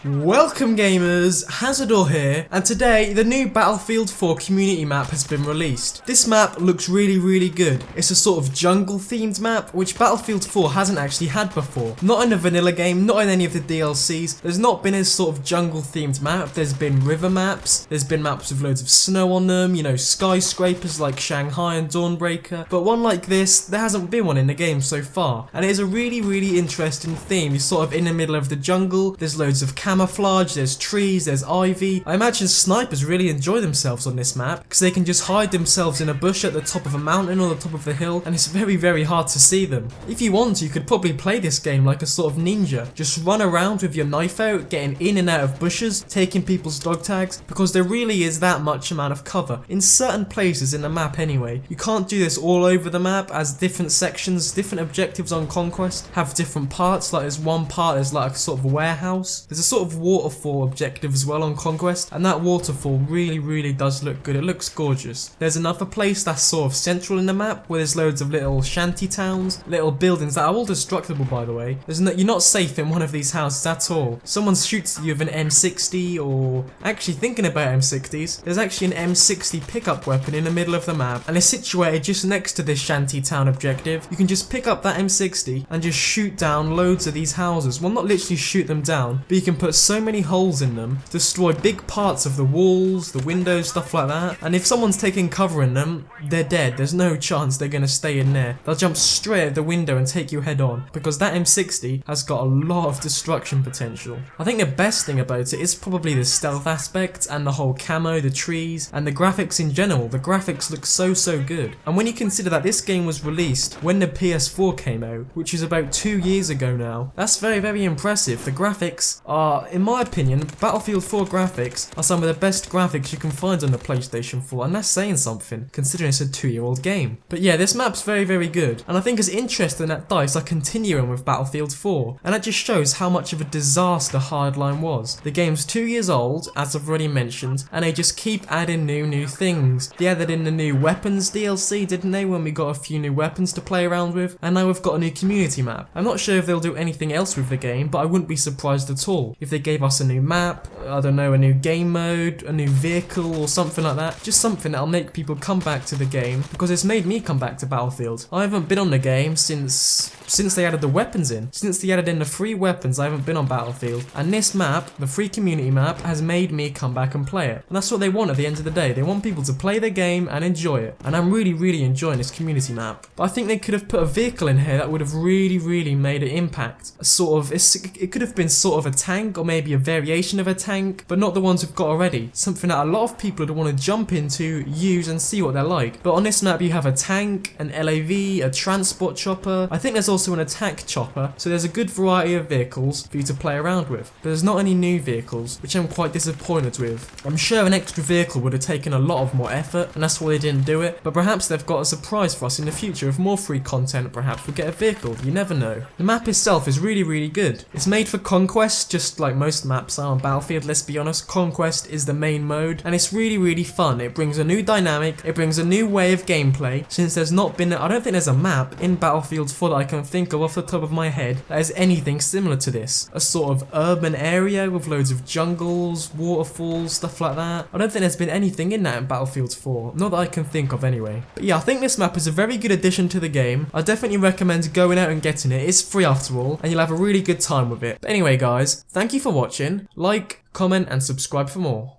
Welcome gamers, Hazardor here, and today the new Battlefield 4 Community Map has been released. This map looks really good. It's a sort of jungle themed map which Battlefield 4 hasn't actually had before. Not in a vanilla game, not in any of the DLCs. There's not been a sort of jungle themed map. There's been river maps, there's been maps with loads of snow on them, you know, skyscrapers like Shanghai and Dawnbreaker, but one like this, there hasn't been one in the game so far. And it is a really interesting theme. You're sort of in the middle of the jungle, there's loads of camouflage, there's trees, there's ivy. I imagine snipers really enjoy themselves on this map because they can just hide themselves in a bush at the top of a mountain or the top of the hill, and it's very hard to see them. If you want, you could probably play this game like a sort of ninja. Just run around with your knife out, getting in and out of bushes, taking people's dog tags, because there really is that much amount of cover. In certain places in the map anyway. You can't do this all over the map, as different sections, different objectives on Conquest have different parts. Like there's one part is like a sort of warehouse. There's a sort of waterfall objective as well on Conquest, and that waterfall really does look good. It looks gorgeous. There's another place that's sort of central in the map where there's loads of little shanty towns, little buildings that are all destructible, by the way. You're not safe in one of these houses at all. Someone shoots you with an M60, or actually thinking about M60s, there's actually an M60 pickup weapon in the middle of the map, and it's situated just next to this shanty town objective. You can just pick up that M60 and just shoot down loads of these houses. Well, not literally shoot them down, but you can put so many holes in them, destroy big parts of the walls, the windows, stuff like that. And if someone's taking cover in them, they're dead. There's no chance they're gonna stay in there. They'll jump straight at the window and take you head on, because that M60 has got a lot of destruction potential. I think the best thing about it is probably the stealth aspect and the whole camo, the trees, and the graphics in general. The graphics look so good. And when you consider that this game was released when the PS4 came out, which is about 2 years ago now, that's very impressive. The graphics are, in my opinion, Battlefield 4 graphics are some of the best graphics you can find on the PlayStation 4, and that's saying something, considering it's a 2-year-old game. But yeah, this map's very good, and I think it's interesting that DICE are continuing with Battlefield 4, and that just shows how much of a disaster Hardline was. The game's 2 years old, as I've already mentioned, and they just keep adding new things. They added in the new weapons DLC, didn't they, when we got a few new weapons to play around with, and now we've got a new community map. I'm not sure if they'll do anything else with the game, but I wouldn't be surprised at all if they gave us a new map, I don't know, a new game mode, a new vehicle or something like that. Just something that'll make people come back to the game, because it's made me come back to Battlefield. I haven't been on the game since they added the weapons in. Since they added in the free weapons, I haven't been on Battlefield. And this map, the free community map, has made me come back and play it. And that's what they want at the end of the day. They want people to play the game and enjoy it. And I'm really enjoying this community map. But I think they could have put a vehicle in here that would have really made an impact. It could have been sort of a tank, or maybe a variation of a tank, but not the ones we've got already. Something that a lot of people would want to jump into, use, and see what they're like. But on this map you have a tank, an LAV, a transport chopper. I think there's also an attack chopper, so there's a good variety of vehicles for you to play around with. But there's not any new vehicles, which I'm quite disappointed with. I'm sure an extra vehicle would have taken a lot of more effort, and that's why they didn't do it. But perhaps they've got a surprise for us in the future with more free content. Perhaps we'll get a vehicle, you never know. The map itself is really good. It's made for Conquest, just like most maps are on Battlefield, let's be honest. Conquest is the main mode, and it's really fun. It brings a new dynamic, it brings a new way of gameplay, since there's not been, I don't think there's a map in Battlefield 4 that I can think of off the top of my head that is anything similar to this. A sort of urban area with loads of jungles, waterfalls, stuff like that. I don't think there's been anything in that in Battlefield 4, not that I can think of anyway. But yeah, I think this map is a very good addition to the game. I definitely recommend going out and getting it. It's free after all, and you'll have a really good time with it. But anyway guys, thank you for watching. Like, comment, and subscribe for more.